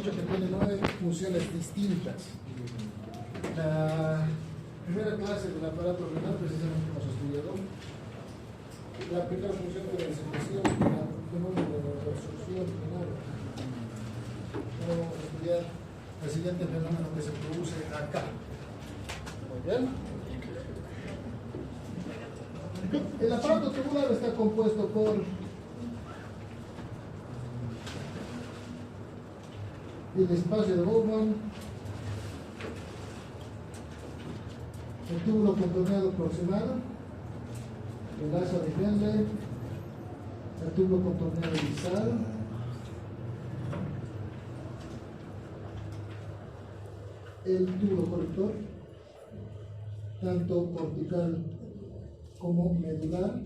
dicho que tiene 9 funciones distintas. La primera clase del aparato renal precisamente hemos estudiado la primera función de la secreción, el fenómeno de la absorción renal. Vamos a estudiar el siguiente fenómeno que se produce acá. Muy bien. El aparato tubular está compuesto por el espacio de Bowman, el túbulo contorneado proximal, el asa de Henle, el túbulo contorneado distal, el túbulo colector, tanto cortical como medular,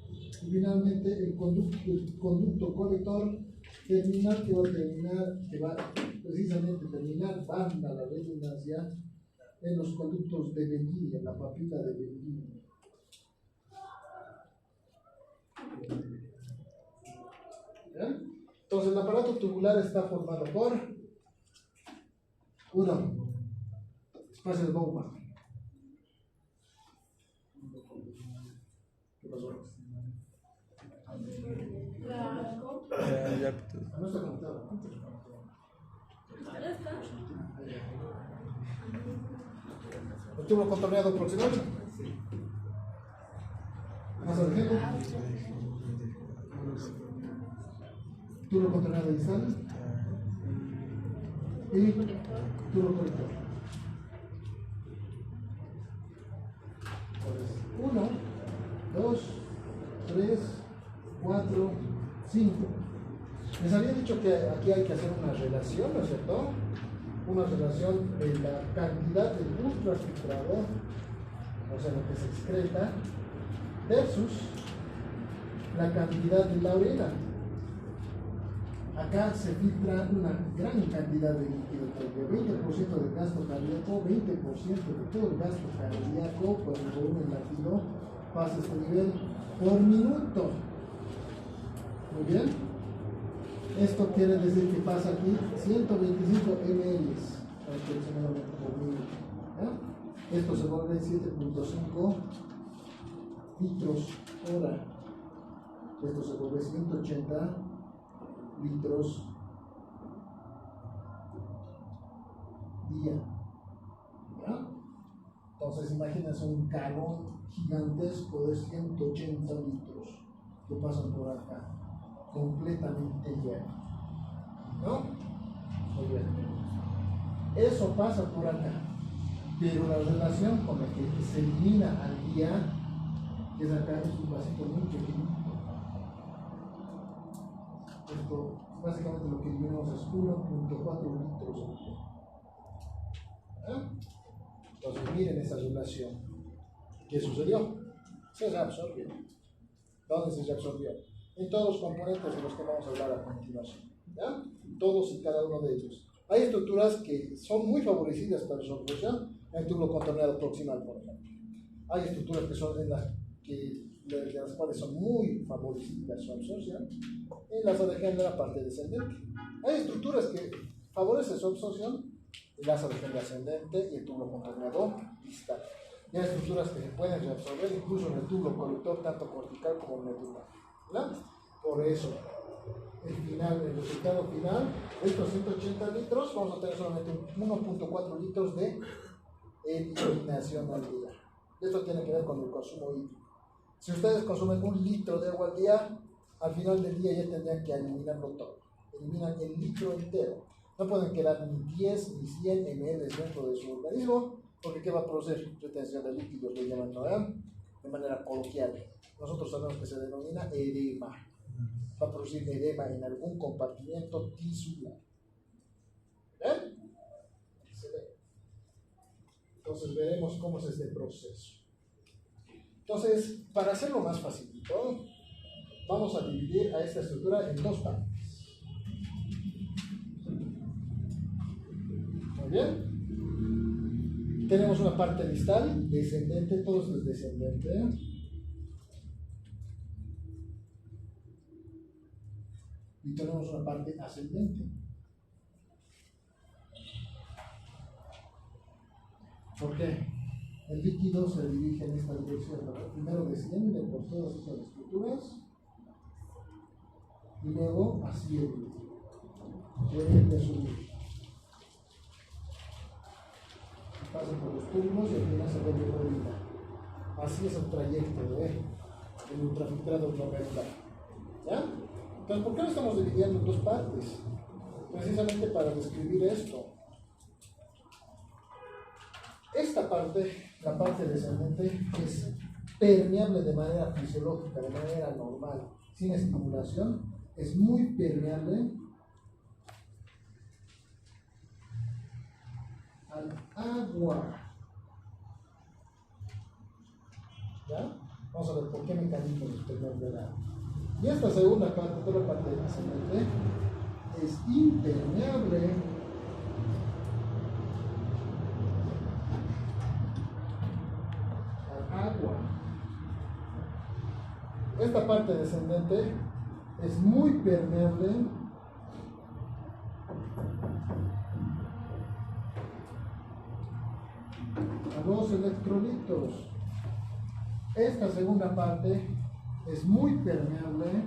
y finalmente el conducto colector terminal que va precisamente terminar banda la redundancia en los conductos de Bellini, en la papila de Bellini. ¿Bien? Entonces el aparato tubular está formado por 1. Espacio de Bowman. ¿Qué pasó? No está conectado. ¿El túbulo contorneado proximal? ¿Más al ejemplo? Túbulo contorneado distal y túbulo colector. 1, 2, 3, 4, 5. Les había dicho que aquí hay que hacer una relación, ¿no es cierto? Una relación de la cantidad de ultrafiltrado, o sea, lo que se excreta, versus la cantidad de la orina. Acá se filtra una gran cantidad de líquido, porque 20% del gasto cardíaco, 20% de todo el gasto cardíaco por el volumen latido pasa a este nivel por minuto. Muy bien. Esto quiere decir que pasa aquí 125 ml aproximadamente por minuto. ¿Ya? Esto se vuelve 7.5 litros hora. Esto se vuelve 180 litros día. ¿Ya? Entonces imagínense un galón gigantesco de 180 litros que pasan por acá, completamente lleno. ¿No? Muy bien. Eso pasa por acá, pero la relación con la que se elimina al día, que es acá, es un vasito muy pequeñito. Esto, básicamente lo que eliminamos es 1.4 litros al día. ¿Eh? Entonces miren esa relación. ¿Qué sucedió? Se reabsorbió. ¿Dónde se reabsorbió? En todos los componentes de los que vamos a hablar a continuación. ¿Ya? Todos y cada uno de ellos. Hay estructuras que son muy favorecidas para su absorción, el túbulo contorneado proximal, por ejemplo. Hay estructuras que son de las cuales son muy favorecidas su absorción, y las de Henle la parte descendente. Hay estructuras que favorecen su absorción, el asa de Henle ascendente y el túbulo contorneado distal. Y hay estructuras que se pueden reabsorber, incluso en el túbulo colector, tanto cortical como medular. ¿Verdad? Por eso, el resultado final, estos 180 litros, vamos a tener solamente 1.4 litros de eliminación al día. Esto tiene que ver con el consumo hídrico. Si ustedes consumen 1 litro de agua al día, al final del día ya tendrían que eliminarlo todo. Eliminan el litro entero. No pueden quedar ni 10 ni 100 ml dentro de su organismo, porque ¿qué va a producir? Retención de líquidos, le llaman, ¿no? De manera coloquial. Nosotros sabemos que se denomina edema. Va a producir edema en algún compartimiento tisular. ¿Ven? Excelente. Entonces veremos cómo es este proceso. Entonces, para hacerlo más facilito, vamos a dividir a esta estructura en 2 partes. Muy bien. Tenemos una parte distal, descendente, todo esto es descendente. Y tenemos una parte ascendente. ¿Por qué? El líquido se dirige en esta dirección, ¿verdad? Primero desciende por todas estas estructuras y luego asciende. Puede subir. Pasa por los tubos y al final se vuelve orina. Así es el trayecto del ultrafiltrado glomerular. ¿Ya? Entonces, ¿por qué lo estamos dividiendo en dos partes? Precisamente para describir esto. Esta parte, la parte descendente, es permeable de manera fisiológica, de manera normal, sin estimulación, es muy permeable al agua. ¿Ya? Vamos a ver por qué mecanismo es permeable al agua. Y esta segunda parte, toda la parte descendente, es impermeable al agua. Esta parte descendente es muy permeable a los electrolitos. Esta segunda parte es muy permeable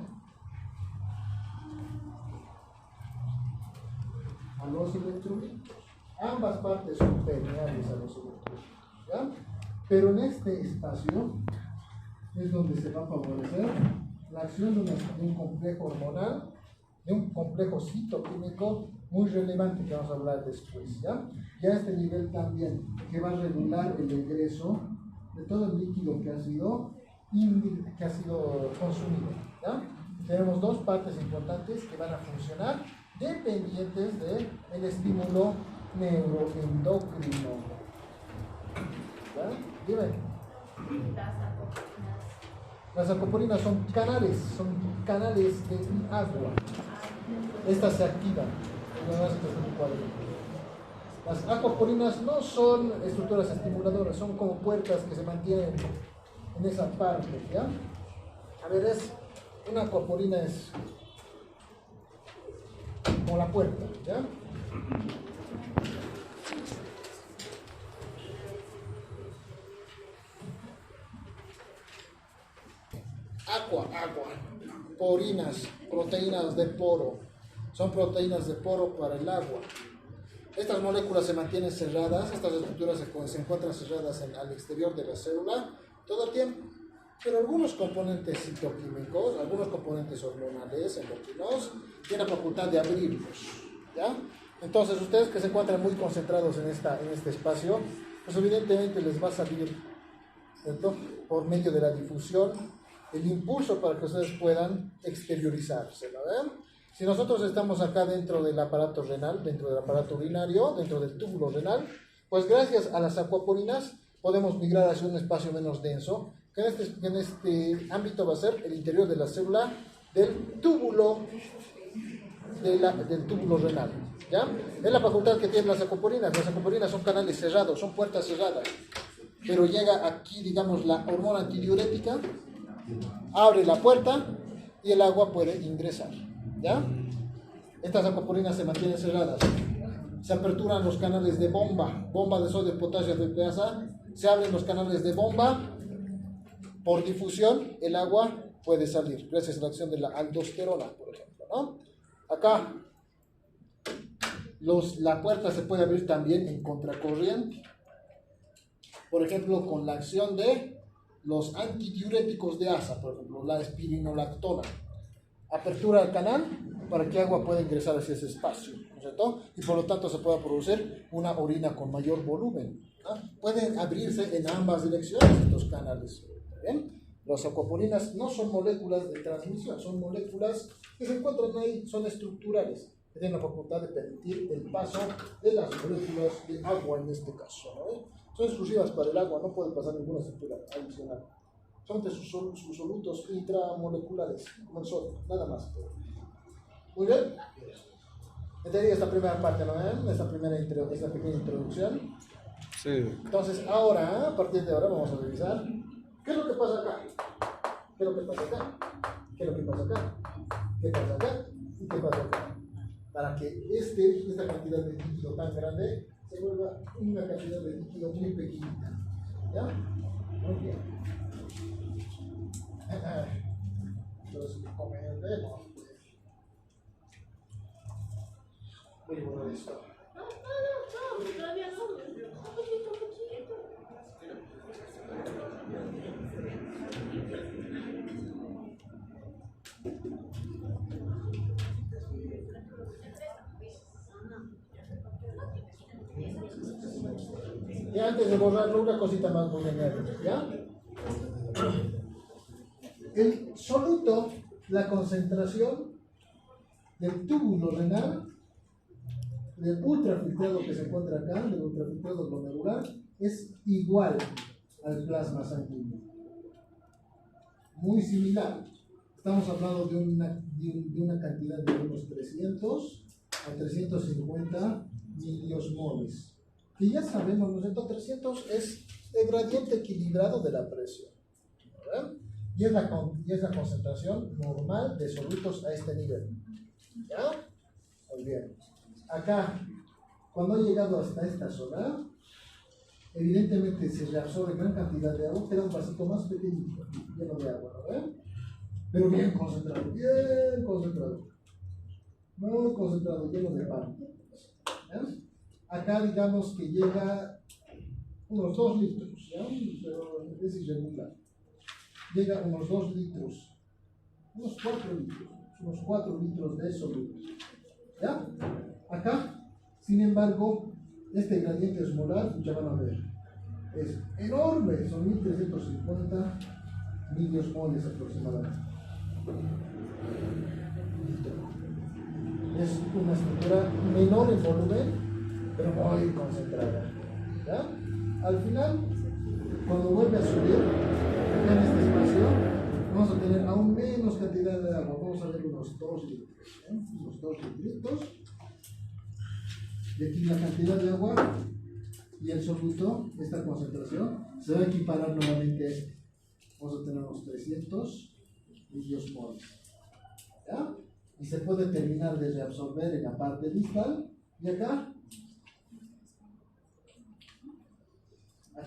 a los electrolitos. Ambas partes son permeables a los electrolitos, ¿ya? Pero en este espacio es donde se va a favorecer la acción de un complejo hormonal, de un complejo citoquímico muy relevante que vamos a hablar después, ¿ya? Y a este nivel también, que va a regular el egreso de todo el líquido que ha sido consumido, ¿ya? Tenemos dos partes importantes que van a funcionar dependientes del estímulo neuroendocrino. ¿Ya? Dime. Las acoporinas son canales de agua. Estas se activan. Las acoporinas no son estructuras estimuladoras, son como puertas que se mantienen en esa parte, ¿ya? A ver, una acoporina es como la puerta, ¿ya? Agua. Porinas, proteínas de poro. Son proteínas de poro para el agua. Estas moléculas se mantienen cerradas, estas estructuras se encuentran cerradas al exterior de la célula todo el tiempo. Pero algunos componentes citoquímicos, algunos componentes hormonales, endocrinos, tienen la facultad de abrirlos, ¿ya? Entonces, ustedes que se encuentran muy concentrados en este espacio, pues evidentemente les va a salir, ¿cierto?, por medio de la difusión, el impulso para que ustedes puedan exteriorizarse, ¿no ven? Si nosotros estamos acá dentro del aparato renal, dentro del aparato urinario, dentro del túbulo renal, pues gracias a las acuaporinas podemos migrar hacia un espacio menos denso, que en este ámbito va a ser el interior de la célula del túbulo renal, ¿ya? Es la facultad que tienen las acuaporinas. Las acuaporinas son canales cerrados, son puertas cerradas, pero llega aquí, digamos, la hormona antidiurética, abre la puerta y el agua puede ingresar, ¿ya? Estas acuaporinas se mantienen cerradas. Se aperturan los canales de bomba de sodio, potasio, BPA, se abren los canales de bomba. Por difusión, el agua puede salir, gracias a la acción de la aldosterona, por ejemplo, ¿no? Acá, la puerta se puede abrir también en contracorriente. Por ejemplo, con la acción de los antidiuréticos de ASA, por ejemplo, la espironolactona. Apertura del canal para que agua pueda ingresar hacia ese espacio, ¿no es cierto? Y por lo tanto se pueda producir una orina con mayor volumen, ¿no? Pueden abrirse en ambas direcciones estos canales. ¿Bien? Las acuaporinas no son moléculas de transmisión, son moléculas que se encuentran ahí, son estructurales, que tienen la facultad de permitir el paso de las moléculas de agua en este caso, ¿no? Son exclusivas para el agua, no puede pasar ninguna estructura adicional. Son de sus solutos intramoleculares, como el sodio, nada más. Muy bien. ¿Entendí esta primera parte, no ven? Esta pequeña introducción. Sí. Entonces, ahora, a partir de ahora, vamos a revisar qué es lo que pasa acá. ¿Qué es lo que pasa acá? ¿Qué es lo que pasa acá? ¿Qué pasa acá? ¿Y qué pasa acá? Para que esta cantidad de líquido tan grande se vuelva una cantidad de líquido muy pequeñita. ¿Ya? Muy bien. Entonces, comencemos. Voy a borrar esto. Todavía no. Poquito. Y antes de borrarlo, una cosita más voy a añadir, ¿ya? El soluto, la concentración del túbulo renal, del ultrafiltrado que se encuentra acá, del ultrafiltrado glomerular, es igual al plasma sanguíneo. Muy similar. Estamos hablando de una cantidad de unos 300 a 350 miliosmoles. Que ya sabemos, ¿no es cierto? 300 es el gradiente equilibrado de la presión, ¿verdad? Y es la concentración normal de solutos a este nivel. ¿Ya? Muy bien. Acá, cuando ha llegado hasta esta zona, evidentemente se reabsorbe gran cantidad de agua, queda un vasito más pequeñito, lleno de agua, ¿verdad? Pero bien concentrado, muy concentrado, lleno de pan. ¿Ya? Acá digamos que llega unos 2 litros, ¿ya? Pero es irregular. Llega unos 2 litros, unos 4 litros de soluto. ¿Ya? Acá, sin embargo, este gradiente osmolar, ya van a ver, es enorme, son 1350 miliosmoles aproximadamente. Es una estructura menor en volumen, pero muy concentrada. ¿Ya? Al final, cuando vuelve a subir, acá en este espacio, vamos a tener aún menos cantidad de agua. Vamos a ver unos 2 litros. Unos 2 litritos. Y aquí la cantidad de agua y el soluto, esta concentración, se va a equiparar nuevamente a este. Vamos a tener unos 300 miliosmoles. ¿Ya? Y se puede terminar de reabsorber en la parte distal. Y acá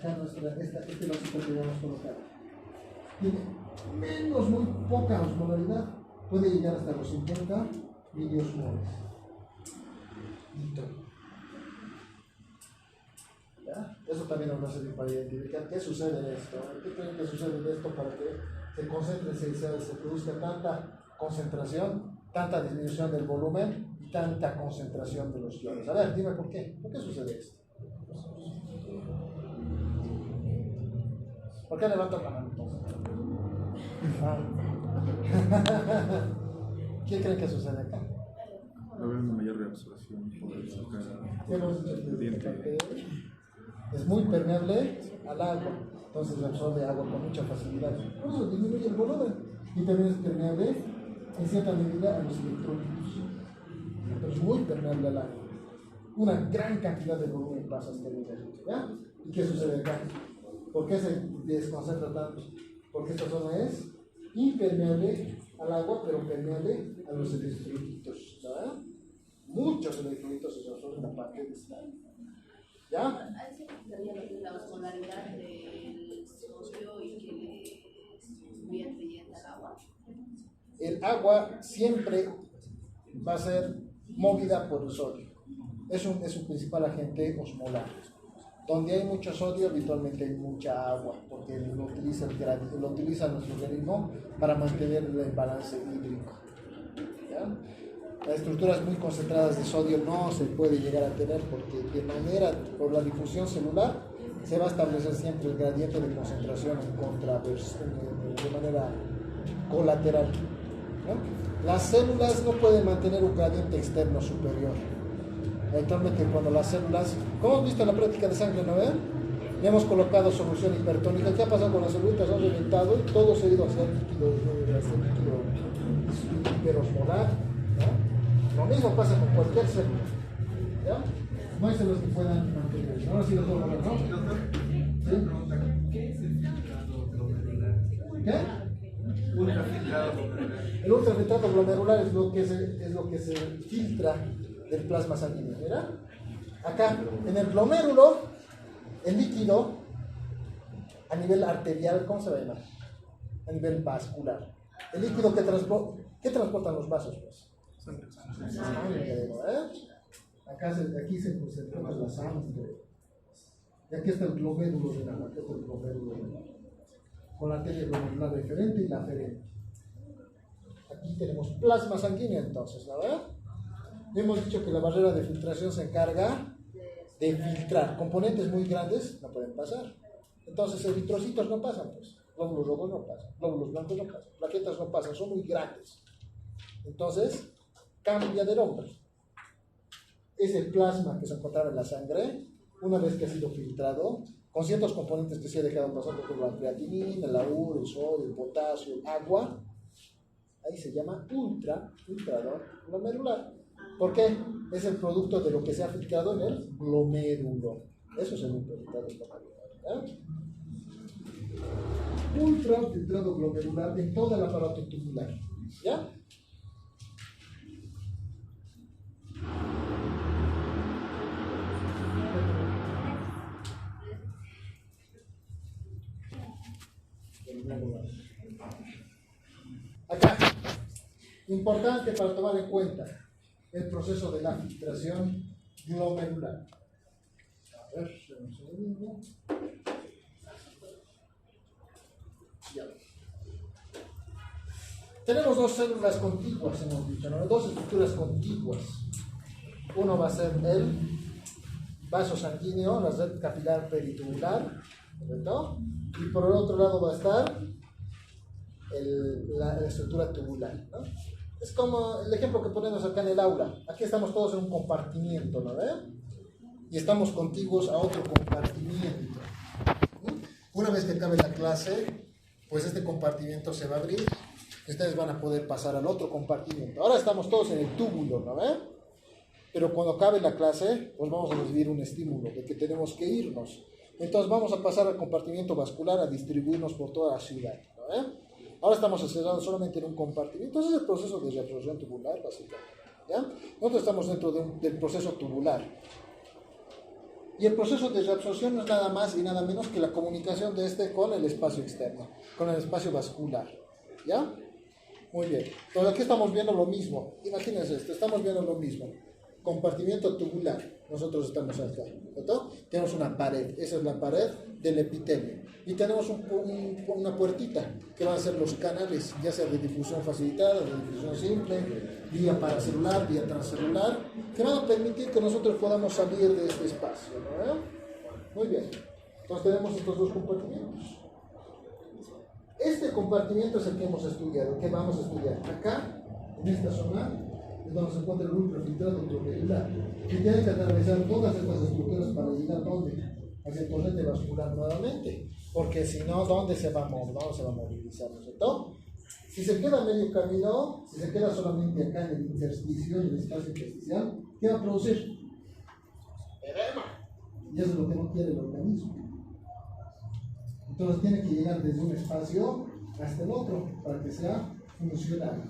este vasito que vamos a colocar tiene menos, muy poca osmolaridad, puede llegar hasta los 50 miliosmoles. ¿Ya? Eso también nos va a servir para identificar qué sucede en esto, qué tiene que suceder en esto para que se concentre, se produzca tanta concentración, tanta disminución del volumen y tanta concentración de los iones. A ver, dime por qué sucede esto. ¿Por qué levanto la mano entonces? ¿Qué creen que sucede acá? Va a haber una mayor reabsorción por el es muy permeable al agua, entonces absorbe agua con mucha facilidad. Por eso disminuye el volumen y también es permeable en cierta medida a los electrolitos. Entonces, muy permeable al agua. Una gran cantidad de volumen pasa a este nivel. ¿Ya? ¿Y qué sucede acá? ¿Por qué se desconcentra tanto? Porque esta zona es impermeable al agua, pero permeable a los electrolitos. ¿Verdad? Muchos electrolitos se absorben en la parte distal. ¿Ya? La osmolaridad del sodio y que le estuviera leyendo al agua. El agua siempre va a ser movida por el sodio. Es un principal agente osmolar. Donde hay mucho sodio, habitualmente hay mucha agua, porque lo utiliza nuestro organismo para mantener el balance hídrico. ¿Ya? Las estructuras muy concentradas de sodio no se puede llegar a tener porque por la difusión celular, se va a establecer siempre el gradiente de concentración de manera colateral. ¿No? Las células no pueden mantener un gradiente externo superior. Actualmente cuando las células, como hemos visto en la práctica de sangre, ¿no ven? Le hemos colocado solución hipertónica. ¿Qué ha pasado con las células? Han reventado y todo se ha ido a hacer líquido hiperosmolar. ¿No? Lo mismo pasa con cualquier célula. ¿Ya? No hay células que puedan mantener. Ahora sí lo puedo hablar, ¿no? ¿Sí? ¿Qué es el filtrado glomerular? ¿Qué? Ultrafiltrado glomerular. El ultrafiltrado glomerular es lo que se filtra del plasma sanguíneo. ¿Mira? Acá, en el glomérulo, el líquido, a nivel arterial, ¿cómo se va a llamar? A nivel vascular. El líquido que transportan los vasos, pues. Sangre, ¿eh? Aquí se encuentra la sangre. Y aquí está el glomérulo renal, aquí está el glomérulo renal. Con la arteria glomerular deferente y la aferente. Aquí tenemos plasma sanguíneo entonces, ¿no? Hemos dicho que la barrera de filtración se encarga de filtrar. Componentes muy grandes no pueden pasar. Entonces eritrocitos no pasan, pues. Glóbulos rojos no pasan, glóbulos blancos no pasan, plaquetas no pasan, son muy grandes. Entonces, cambia de nombre. Es el plasma que se encontraba en la sangre, una vez que ha sido filtrado, con ciertos componentes que se ha dejado pasar, por ejemplo, la creatinina, la urea, el sodio, el potasio, el agua. Ahí se llama filtrador glomerular. ¿Por qué? Es el producto de lo que se ha filtrado en el glomérulo. Eso es el ultrafiltrado glomerular. Ultrafiltrado glomerular en todo el aparato tubular. ¿Ya? Acá, importante para tomar en cuenta el proceso de la filtración glomerular. A ver, un segundo. Ya. Tenemos dos células contiguas, hemos dicho, ¿no? Dos estructuras contiguas. Uno va a ser el vaso sanguíneo, la red capilar peritubular, ¿correcto? Y por el otro lado va a estar la estructura tubular, ¿no? Es como el ejemplo que ponemos acá en el aula. Aquí estamos todos en un compartimiento, ¿no ven? Y estamos contiguos a otro compartimiento. Una vez que acabe la clase, pues este compartimiento se va a abrir y ustedes van a poder pasar al otro compartimiento. Ahora estamos todos en el túbulo, ¿no ven? Pero cuando acabe la clase, pues vamos a recibir un estímulo de que tenemos que irnos. Entonces vamos a pasar al compartimiento vascular a distribuirnos por toda la ciudad, ¿no ven? Ahora estamos encerrados solamente en un compartimento. Ese es el proceso de reabsorción tubular, básicamente, ¿ya? Nosotros estamos dentro del proceso tubular. Y el proceso de reabsorción no es nada más y nada menos que la comunicación de este con el espacio externo, con el espacio vascular, ¿ya? Muy bien. Entonces aquí estamos viendo lo mismo. Imagínense esto, estamos viendo lo mismo. Compartimiento tubular. Nosotros estamos acá, ¿cierto? Tenemos una pared, esa es la pared del epitelio. Y tenemos una puertita, que van a ser los canales, ya sea de difusión facilitada, de difusión simple, vía paracelular, vía transcelular, que van a permitir que nosotros podamos salir de este espacio, ¿no? Muy bien. Entonces tenemos estos dos compartimientos. Este compartimiento es el que hemos estudiado, que vamos a estudiar. Acá, en esta zona, es donde se encuentra el ultrafiltrado glomerular, que tiene que atravesar todas estas estructuras para llegar ¿dónde? Hacia el torrente vascular nuevamente, porque si no, ¿dónde se va a movilizar? ¿No es cierto? Si se queda medio camino, si se queda solamente acá en el intersticio, en el espacio intersticial, ¿qué va a producir? Edema. Y eso es lo que no quiere el organismo. Entonces tiene que llegar desde un espacio hasta el otro para que sea funcional.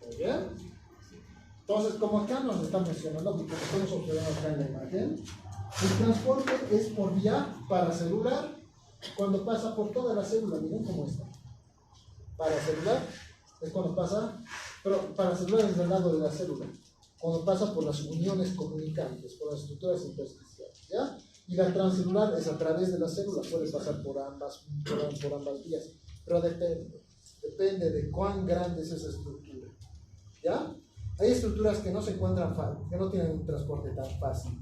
¿Muy bien? Entonces, como acá nos están mencionando, porque estamos observando acá en la imagen, el transporte es por vía paracelular cuando pasa por toda la célula. Miren cómo está. Paracelular es cuando pasa, pero paracelular es del lado de la célula, cuando pasa por las uniones comunicantes, por las estructuras intersticiales, ¿ya? Y la transcelular es a través de la célula, puede pasar por ambas vías, pero depende de cuán grande es esa estructura, ¿ya? Hay estructuras que no se encuentran que no tienen un transporte tan fácil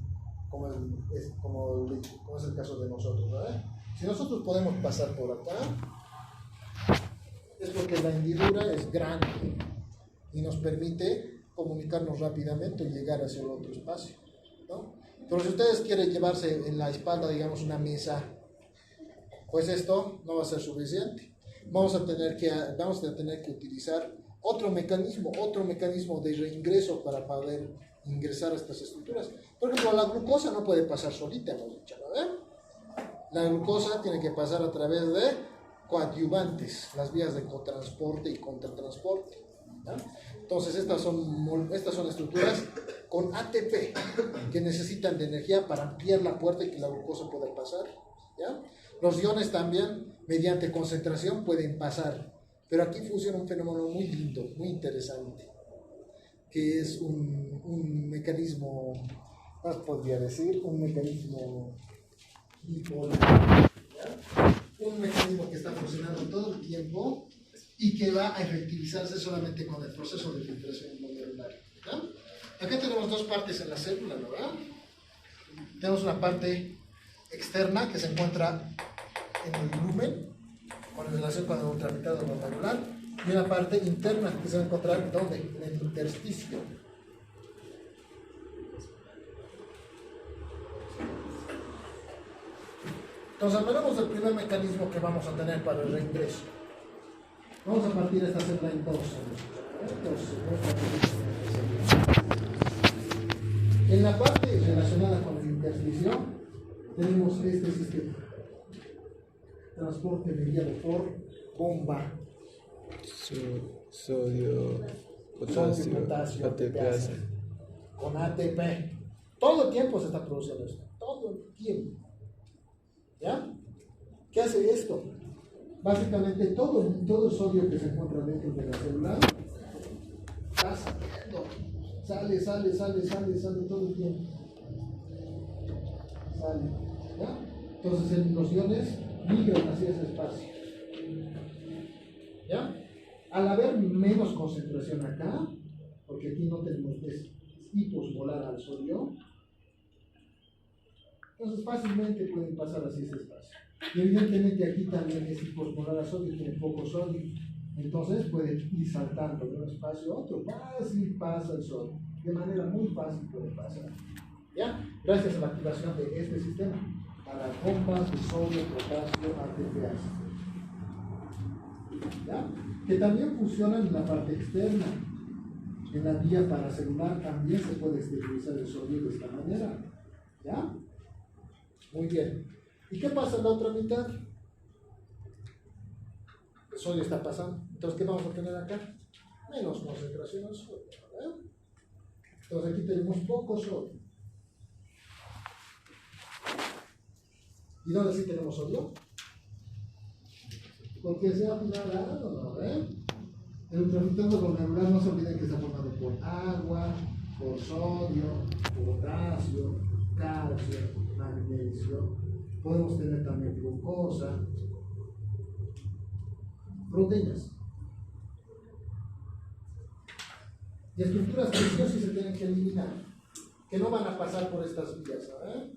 como es el caso de nosotros, ¿verdad? Si nosotros podemos pasar por acá, es porque la hendidura es grande y nos permite comunicarnos rápidamente y llegar hacia el otro espacio, ¿no? Pero si ustedes quieren llevarse en la espalda, digamos, una mesa, pues esto no va a ser suficiente. Vamos a tener que utilizar otro mecanismo de reingreso para poder ingresar a estas estructuras. Por ejemplo, la glucosa no puede pasar solita, hemos dicho, ¿verdad? La glucosa tiene que pasar a través de coadyuvantes, las vías de cotransporte y contratransporte, ¿ya? Entonces estas son estructuras con ATP, que necesitan de energía para ampliar la puerta y que la glucosa pueda pasar. ¿Ya? Los iones también, mediante concentración, pueden pasar. Pero aquí funciona un fenómeno muy lindo, muy interesante, que es un mecanismo, más podría decir, un mecanismo bipolar, ¿ya? Un mecanismo que está funcionando todo el tiempo y que va a efectivizarse solamente con el proceso de filtración glomerular. ¿Ya? Acá tenemos dos partes en la célula, ¿no? ¿Verdad? Tenemos una parte externa que se encuentra en el lumen, con relación con el ultrapicado glomerular, y una parte interna que se va a encontrar ¿dónde? En el intersticio. Entonces hablaremos del primer mecanismo que vamos a tener para el reingreso. Vamos a partir esta célula en dos. En la parte relacionada con el intersticio tenemos este sistema. Transporte mediado por bomba. Sodio, potasio, ATP. Con ATP. Todo el tiempo se está produciendo esto. Todo el tiempo. ¿Ya? ¿Qué hace esto? Básicamente todo el sodio que se encuentra dentro de la célula está saliendo. Sale todo el tiempo. Sale. ¿Ya? Entonces los iones migran hacia ese espacio. ¿Ya? Al haber menos concentración acá, porque aquí no tenemos hiposmolar al sodio, entonces fácilmente pueden pasar hacia ese espacio. Y evidentemente aquí también es hiposmolar al sodio, tiene poco sodio, entonces puede ir saltando de un espacio a otro, fácil pasa el sodio, de manera muy fácil puede pasar. ¿Ya? Gracias a la activación de este sistema, a las bombas de sodio, potasio, ATPase. ¿Ya? Que también funcionan en la parte externa. En la vía paracelular también se puede exteriorizar el sodio de esta manera. ¿Ya? Muy bien. ¿Y qué pasa en la otra mitad? El sodio está pasando. Entonces, ¿qué vamos a tener acá? Menos concentración de sodio. ¿Verdad? Entonces, aquí tenemos poco sodio. ¿Y dónde sí tenemos sodio? Porque se ha finalizado, ¿no? El ultrafiltrado glomerular, no se olviden que está formado por agua, por sodio, potasio, calcio, magnesio. Podemos tener también glucosa, proteínas. Y estructuras que sí o sí se tienen que eliminar, que no van a pasar por estas vías, ¿sabes?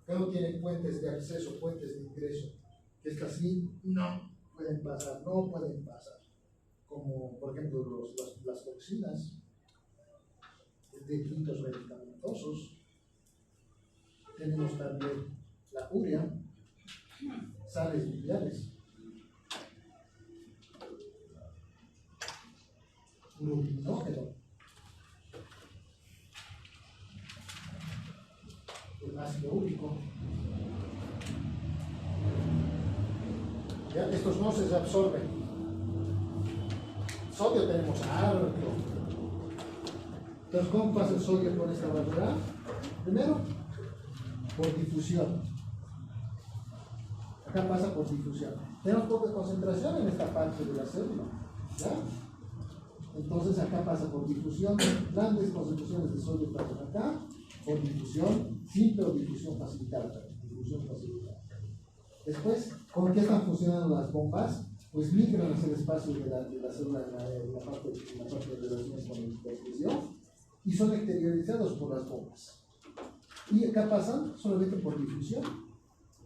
Que no tienen puentes de acceso, puentes de ingreso. Que estas sí no pueden pasar. Como por ejemplo las toxinas, detritos medicamentosos. Tenemos también la urea, sales biliares, urobilinógeno, el ácido úrico. ¿Ya? Estos no se absorben. Sodio tenemos harto. Entonces, ¿cómo pasa el sodio por esta válvula? Primero, por difusión. Acá pasa por difusión. Tenemos poca concentración en esta parte de la célula. ¿Ya? Entonces, acá pasa por difusión. Grandes concentraciones de sodio pasan acá. Por difusión, simple o difusión facilitada. Después, ¿con qué están funcionando las bombas? Pues migran hacia el espacio de la célula en la parte de relaciones con el intersticio y son exteriorizados por las bombas. Y acá pasan solamente por difusión.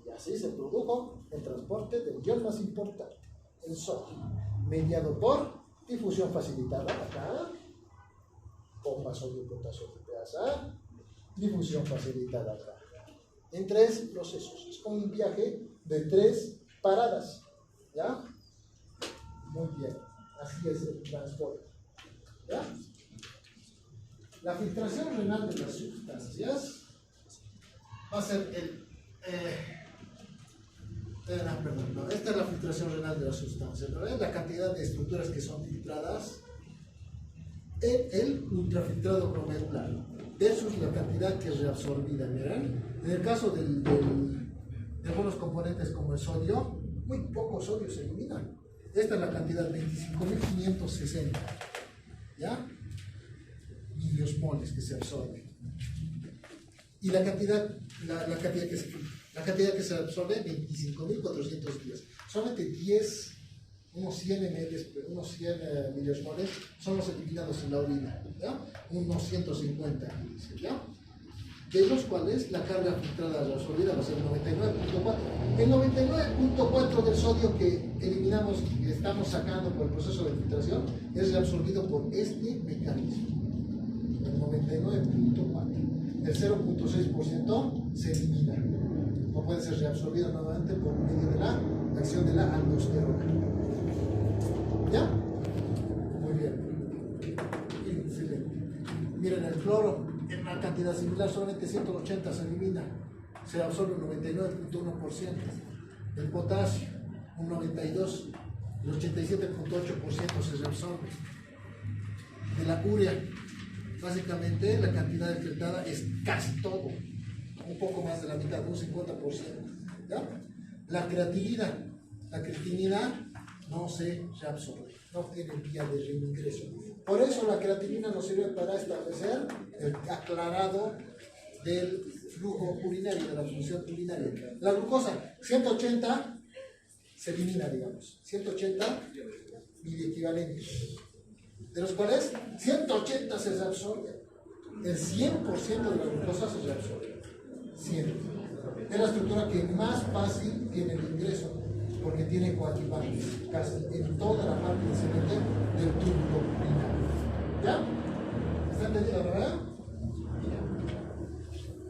Y así se produjo el transporte del ion más importante, el sodio, mediado por difusión facilitada acá, bomba sodio, potasio, ATPase, difusión facilitada acá. En 3 procesos. Es como un viaje de 3 paradas. ¿Ya? Muy bien. Así es el transporte. ¿Ya? La filtración renal de las sustancias va a ser esta es la filtración renal de las sustancias, ¿no? La cantidad de estructuras que son filtradas en el ultrafiltrado glomerular versus la cantidad que es reabsorbida. ¿Verán? En el caso de algunos componentes como el sodio, muy poco sodio se elimina. Esta es la cantidad, 25.560, ¿ya? Miliosmoles que se absorbe. Y la cantidad que se absorbe, 25.410. Solamente 10, unos 100 miliosmoles son los eliminados en la orina, ¿ya? Unos 150, ¿ya? De los cuales la carga filtrada reabsorbida va a ser 99.4. El 99.4 del sodio que eliminamos, que estamos sacando por el proceso de filtración, es reabsorbido por este mecanismo. El 99.4. El 0.6% se elimina. No puede ser reabsorbido nuevamente por medio de la acción de la aldosterona. ¿Ya? Muy bien. Excelente. Miren, el cloro en una cantidad similar, solamente 180 se elimina, se absorbe un 99.1%. El potasio, un 92%, el 87.8% se reabsorbe. De la urea, básicamente la cantidad filtrada es casi todo, un poco más de la mitad, un 50%. ¿Ya? La creatinina no se reabsorbe, no tiene vía de reingreso. Por eso la creatinina nos sirve para establecer el aclarado del flujo urinario, de la función urinaria. La glucosa, 180 se elimina, digamos, 180 miliequivalentes, de los cuales 180 se reabsorbe. El 100% de la glucosa se reabsorbe. 100. Es la estructura que más fácil tiene el ingreso, porque tiene coadyuvantes casi en toda la parte descendente del túbulo urinario. ¿Ya? ¿Está entendido, verdad?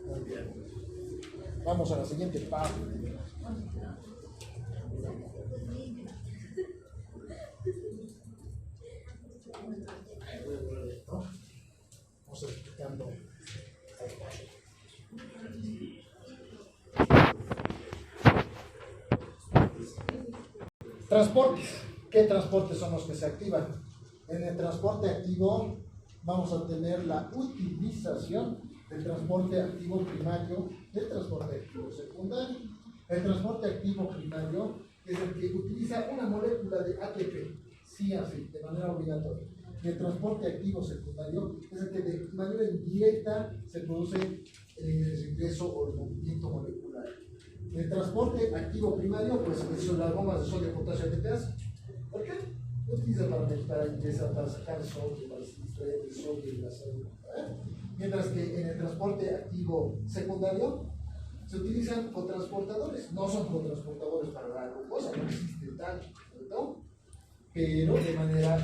Muy bien. Vamos a la siguiente parte. Vamos explicando. Transportes. ¿Qué transportes son los que se activan? En el transporte activo vamos a tener la utilización del transporte activo primario, del transporte activo secundario. El transporte activo primario es el que utiliza una molécula de ATP, sí así, de manera obligatoria. Y el transporte activo secundario es el que de manera indirecta se produce el ingreso o el movimiento molecular. El transporte activo primario, pues son las bombas de sodio, potasio, ATPase. ¿Por qué? Lo utilizan para ingresar, para sacar el sodio, para extraer el sodio de la célula. Mientras que en el transporte activo secundario se utilizan cotransportadores. No son cotransportadores para la glucosa, no existe tal, ¿no? Pero de manera